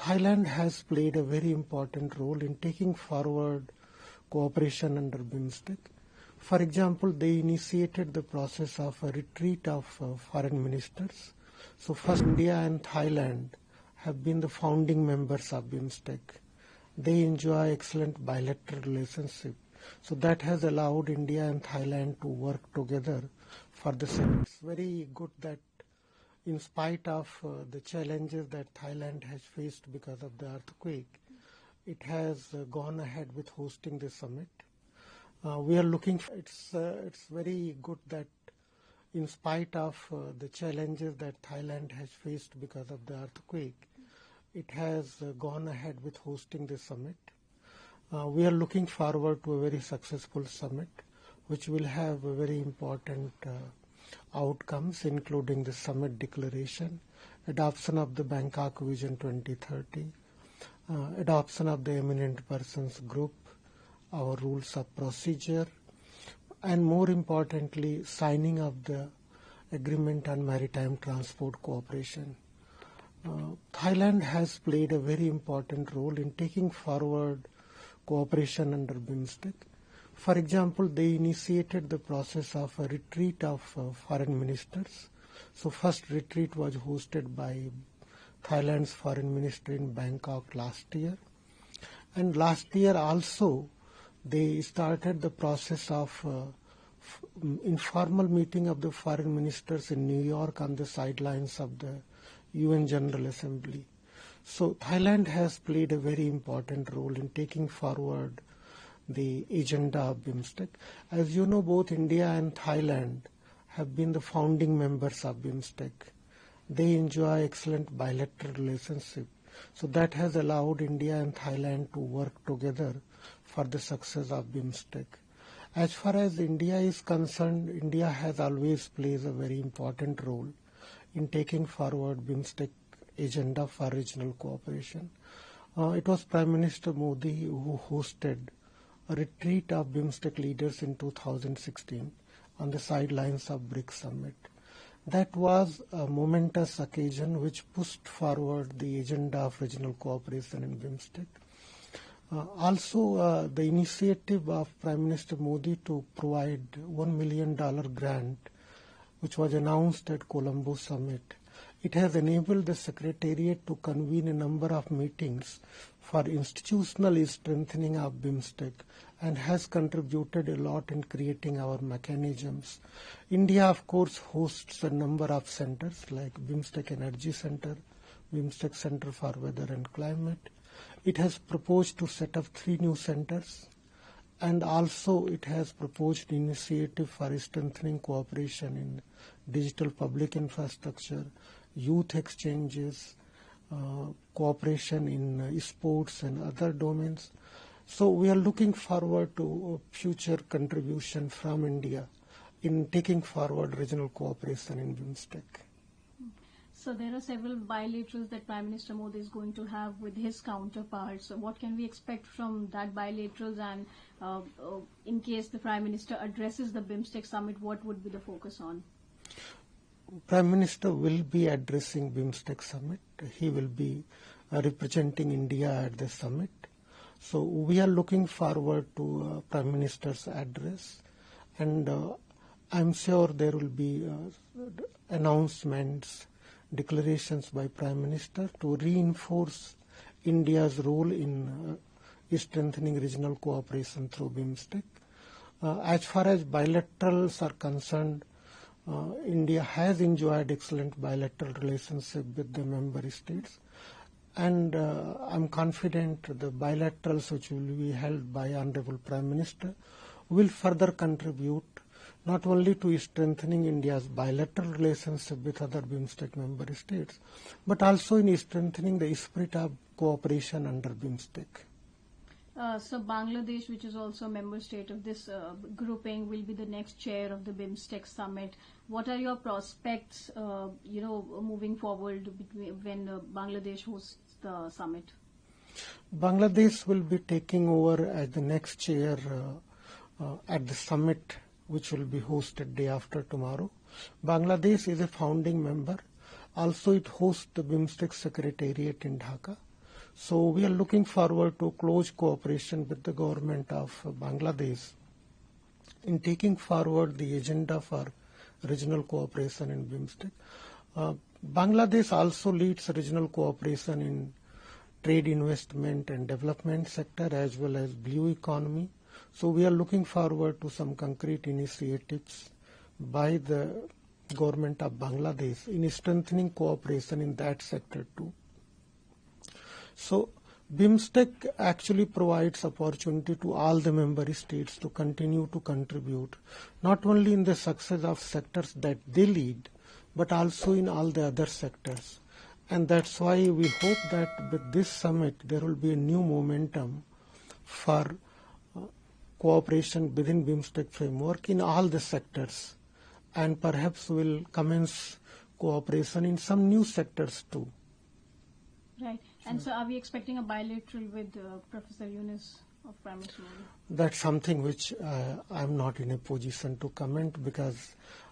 Thailand has played a very important role in taking forward cooperation under BIMSTEC. For example, they initiated the process of a retreat of foreign ministers. So first, India and Thailand have been the founding members of BIMSTEC. They enjoy excellent bilateral relationship. So that has allowed India and Thailand to work together for the same. It's very good that in spite of the challenges that Thailand has faced because of the earthquake, it has gone ahead with hosting the summit. We are looking. It's very good that in spite of the challenges that Thailand has faced because of the earthquake, it has gone ahead with hosting the summit. We are looking forward to a very successful summit, which will have a very important outcomes, including the summit declaration, adoption of the Bangkok Vision 2030, adoption of the eminent persons group, our rules of procedure, and more importantly, signing of the agreement on maritime transport cooperation. Thailand has played a very important role in taking forward cooperation under BIMSTEC. For example, they initiated the process of a retreat of foreign ministers. So first retreat was hosted by Thailand's foreign minister in Bangkok last year. And last year also, they started the process of informal meeting of the foreign ministers in New York on the sidelines of the UN General Assembly. So Thailand has played a very important role in taking forward the agenda of BIMSTEC. As you know, both India and Thailand have been the founding members of BIMSTEC. They enjoy excellent bilateral relationship. So that has allowed India and Thailand to work together for the success of BIMSTEC. As far as India is concerned, India has always played a very important role in taking forward BIMSTEC agenda for regional cooperation. It was Prime Minister Modi who hosted a retreat of BIMSTEC leaders in 2016 on the sidelines of BRICS Summit. That was a momentous occasion which pushed forward the agenda of regional cooperation in BIMSTEC. Also, the initiative of Prime Minister Modi to provide $1 million grant, which was announced at Colombo Summit, it has enabled the Secretariat to convene a number of meetings for institutional strengthening of BIMSTEC and has contributed a lot in creating our mechanisms. India, of course, hosts a number of centers like BIMSTEC Energy Center, BIMSTEC Center for Weather and Climate. It has proposed to set up 3 new centers, and also it has proposed initiative for strengthening cooperation in digital public infrastructure, youth exchanges, cooperation in sports and other domains. So we are looking forward to future contribution from India in taking forward regional cooperation in BIMSTEC. So there are several bilaterals that Prime Minister Modi is going to have with his counterparts. So what can we expect from that bilaterals, and in case the Prime Minister addresses the BIMSTEC summit, what would be the focus on? Prime Minister will be addressing BIMSTEC summit. He will be representing India at the summit. So we are looking forward to Prime Minister's address, and I'm sure there will be announcements, declarations by Prime Minister to reinforce India's role in strengthening regional cooperation through BIMSTEC. As far as bilaterals are concerned, India has enjoyed excellent bilateral relationship with the member states, and I'm confident the bilaterals which will be held by Honorable Prime Minister will further contribute not only to strengthening India's bilateral relationship with other BIMSTEC member states, but also in strengthening the spirit of cooperation under BIMSTEC. So Bangladesh, which is also a member state of this grouping, will be the next chair of the BIMSTEC summit. What are your prospects, moving forward when Bangladesh hosts the summit? Bangladesh will be taking over as the next chair at the summit, which will be hosted day after tomorrow. Bangladesh is a founding member. Also, it hosts the BIMSTEC Secretariat in Dhaka. So we are looking forward to close cooperation with the government of Bangladesh in taking forward the agenda for regional cooperation in BIMSTEC. Bangladesh also leads regional cooperation in trade, investment and development sector as well as blue economy. So we are looking forward to some concrete initiatives by the government of Bangladesh in strengthening cooperation in that sector too. So BIMSTEC actually provides opportunity to all the member states to continue to contribute, not only in the success of sectors that they lead, but also in all the other sectors. And that's why we hope that with this summit, there will be a new momentum for cooperation within BIMSTEC framework in all the sectors. And perhaps we'll commence cooperation in some new sectors too. Right. And so are we expecting a bilateral with Professor Yunus of Prime Minister Modi? That's something which I'm not in a position to comment, because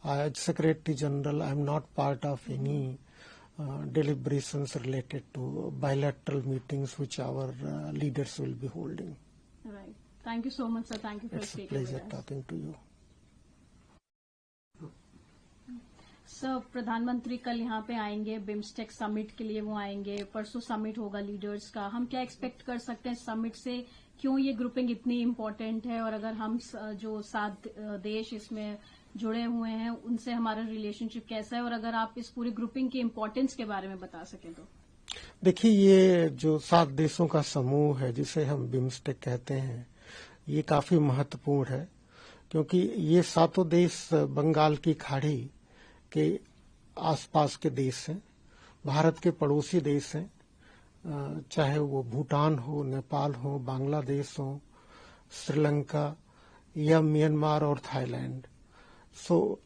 as Secretary General, I'm not part of any deliberations related to bilateral meetings which our leaders will be holding. Right. Thank you so much, sir. Thank you for speaking with us. It's a pleasure talking to you. Sir, प्रधानमंत्री कल यहाँ पे आएंगे, BIMSTEC summit के लिए वो आएंगे, परसों समिट होगा लीडर्स का. हम क्या एक्सपेक्ट कर सकते हैं समिट से? क्यों ये ग्रुपिंग इतनी इम्पोर्टेंट है, और अगर हम जो 7 देश इसमें जुड़े हुए हैं उनसे हमारा रिलेशनशिप कैसा है, और अगर आप इस पूरी ग्रुपिंग की इम्पोर्टेंस के बारे में बता सकें तो. देखिए, ये जो 7 देशों का समूह है जिसे हम बिम्स्टेक कहते हैं, ये काफी महत्वपूर्ण है, क्योंकि ये 7 देश बंगाल की खाड़ी के आसपास के देश हैं, भारत के पड़ोसी देश हैं, चाहे वो भूटान हो, नेपाल हो, बांग्लादेश हो, श्रीलंका या म्यांमार और थाईलैंड. सो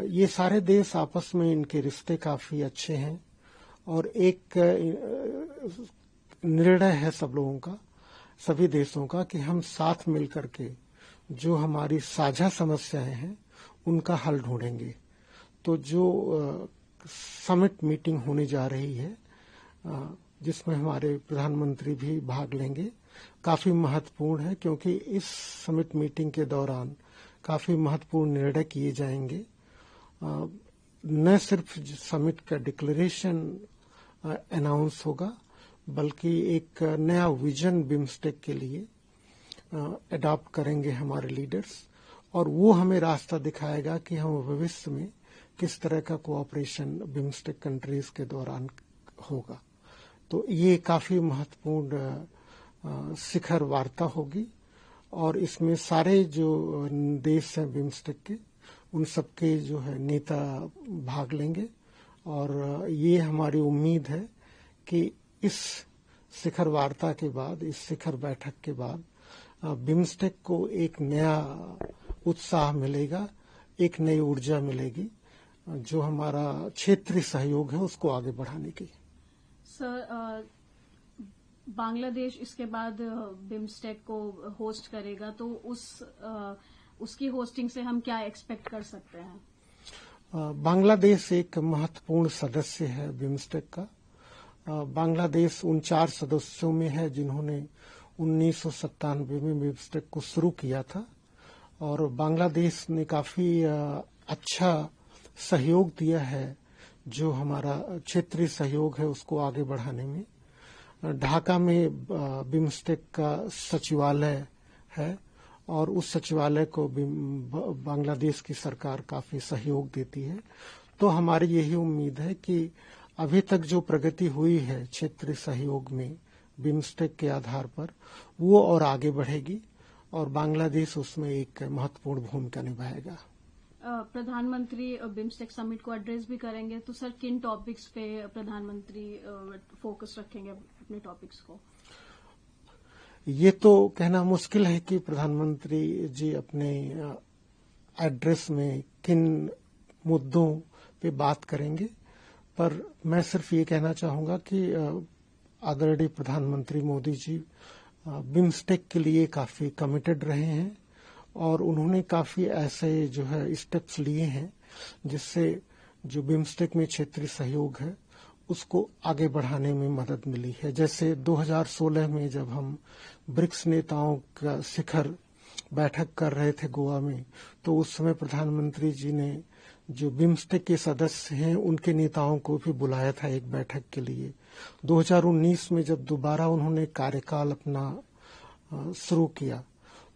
ये सारे देश आपस में इनके रिश्ते काफी अच्छे हैं, और एक निर्णय है सब लोगों का, सभी देशों का, कि हम साथ मिलकर के जो हमारी साझा समस्याएं हैं उनका हल ढूंढेंगे. तो जो समिट मीटिंग होने जा रही है, जिसमें हमारे प्रधानमंत्री भी भाग लेंगे, काफी महत्वपूर्ण है, क्योंकि इस समिट मीटिंग के दौरान काफी महत्वपूर्ण निर्णय किए जाएंगे. न सिर्फ समिट का डिक्लेरेशन अनाउंस होगा, बल्कि एक नया विजन बिम्स्टेक के लिए अडॉप्ट करेंगे हमारे लीडर्स, और वो हमें रास्ता दिखाएगा कि हम भविष्य में किस तरह का कोऑपरेशन बिम्स्टेक कंट्रीज के दौरान होगा. तो ये काफी महत्वपूर्ण शिखर वार्ता होगी, और इसमें सारे जो देश हैं बिम्स्टेक के, उन सबके जो है नेता भाग लेंगे. और ये हमारी उम्मीद है कि इस शिखर वार्ता के बाद, इस शिखर बैठक के बाद बिम्स्टेक को एक नया उत्साह मिलेगा, एक नई ऊर्जा मिलेगी, जो हमारा क्षेत्रीय सहयोग है उसको आगे बढ़ाने की. सर, बांग्लादेश इसके बाद बिम्स्टेक को होस्ट करेगा, तो उसकी होस्टिंग से हम क्या एक्सपेक्ट कर सकते हैं? बांग्लादेश एक महत्वपूर्ण सदस्य है बिम्स्टेक का. बांग्लादेश उन 4 सदस्यों में है जिन्होंने 1997 में बिम्स्टेक को शुरू किया था, और बांग्लादेश ने काफी अच्छा सहयोग दिया है, जो हमारा क्षेत्रीय सहयोग है उसको आगे बढ़ाने में. ढाका में बिम्स्टेक का सचिवालय है, और उस सचिवालय को बांग्लादेश की सरकार काफी सहयोग देती है. तो हमारी यही उम्मीद है कि अभी तक जो प्रगति हुई है क्षेत्रीय सहयोग में बिम्स्टेक के आधार पर, वो और आगे बढ़ेगी, और बांग्लादेश उसमें एक महत्वपूर्ण भूमिका निभाएगा. प्रधानमंत्री बिम्स्टेक समिट को एड्रेस भी करेंगे, तो सर किन टॉपिक्स पे प्रधानमंत्री फोकस रखेंगे अपने टॉपिक्स को? ये तो कहना मुश्किल है कि प्रधानमंत्री जी अपने एड्रेस में किन मुद्दों पे बात करेंगे, पर मैं सिर्फ ये कहना चाहूंगा कि आदरणीय प्रधानमंत्री मोदी जी बिम्स्टेक के लिए काफी कमिटेड रहे हैं, और उन्होंने काफी ऐसे जो है स्टेप्स लिए हैं जिससे जो बिम्स्टेक में क्षेत्रीय सहयोग है उसको आगे बढ़ाने में मदद मिली है। जैसे 2016 में जब हम ब्रिक्स नेताओं का शिखर बैठक कर रहे थे गोवा में, तो उस समय प्रधानमंत्री जी ने जो बिम्स्टेक के सदस्य हैं उनके नेताओं को भी बुलाया था एक बैठक के लिए। 2019 में जब दोबारा उन्होंने कार्यकाल अपना शुरू किया,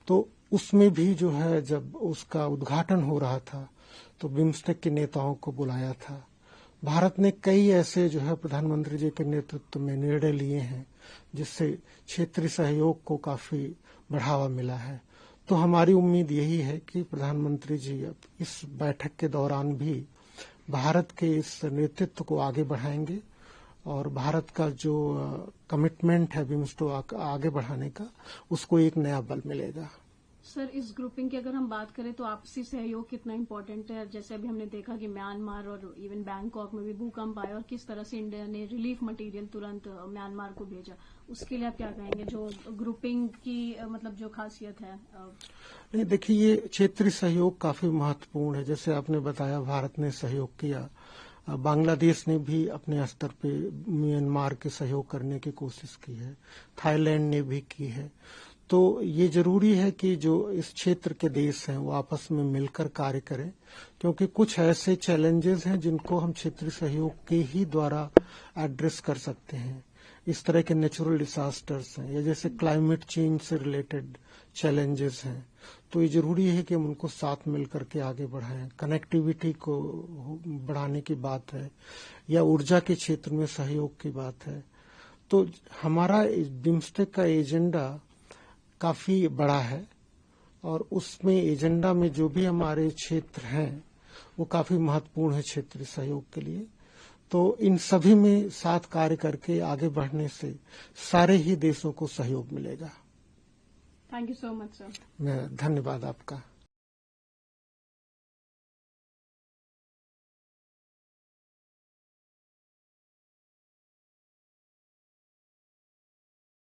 तो उसमें भी जो है जब उसका उद्घाटन हो रहा था तो बिम्स्टेक के नेताओं को बुलाया था। भारत ने कई ऐसे जो है प्रधानमंत्री जी के नेतृत्व में निर्णय लिए हैं जिससे क्षेत्रीय सहयोग को काफी बढ़ावा मिला है। तो हमारी उम्मीद यही है कि प्रधानमंत्री जी इस बैठक के दौरान भी भारत के इस नेतृत्व को आगे बढ़ाएंगे और भारत का जो कमिटमेंट है बिम्स्टेक आगे बढ़ाने का, उसको एक नया बल मिलेगा। सर, इस ग्रुपिंग की अगर हम बात करें तो आपसी सहयोग कितना इम्पोर्टेंट है? जैसे अभी हमने देखा कि म्यांमार और इवन बैंकॉक में भी भूकंप आया और किस तरह से इंडिया ने रिलीफ मटेरियल तुरंत म्यांमार को भेजा, उसके लिए आप क्या कहेंगे, जो ग्रुपिंग की मतलब जो खासियत है? नहीं, देखिए, ये क्षेत्रीय सहयोग काफी महत्वपूर्ण है। जैसे आपने बताया भारत ने सहयोग किया, बांग्लादेश ने भी अपने स्तर पे म्यांमार के सहयोग करने की कोशिश की है, थाईलैंड ने भी की है। तो ये जरूरी है कि जो इस क्षेत्र के देश हैं वो आपस में मिलकर कार्य करें, क्योंकि कुछ ऐसे चैलेंजेस हैं जिनको हम क्षेत्रीय सहयोग के ही द्वारा एड्रेस कर सकते हैं। इस तरह के नेचुरल डिजास्टर्स हैं या जैसे क्लाइमेट चेंज से रिलेटेड चैलेंजेस हैं, तो ये जरूरी है कि हम उनको साथ मिलकर के आगे बढ़ाएं। कनेक्टिविटी को बढ़ाने की बात है या ऊर्जा के क्षेत्र में सहयोग की बात है। तो हमारा बिम्स्टेक का एजेंडा काफी बड़ा है और उसमें एजेंडा में जो भी हमारे क्षेत्र हैं वो काफी महत्वपूर्ण है क्षेत्रीय सहयोग के लिए। तो इन सभी में साथ कार्य करके आगे बढ़ने से सारे ही देशों को सहयोग मिलेगा। Thank you so much sir. धन्यवाद आपका।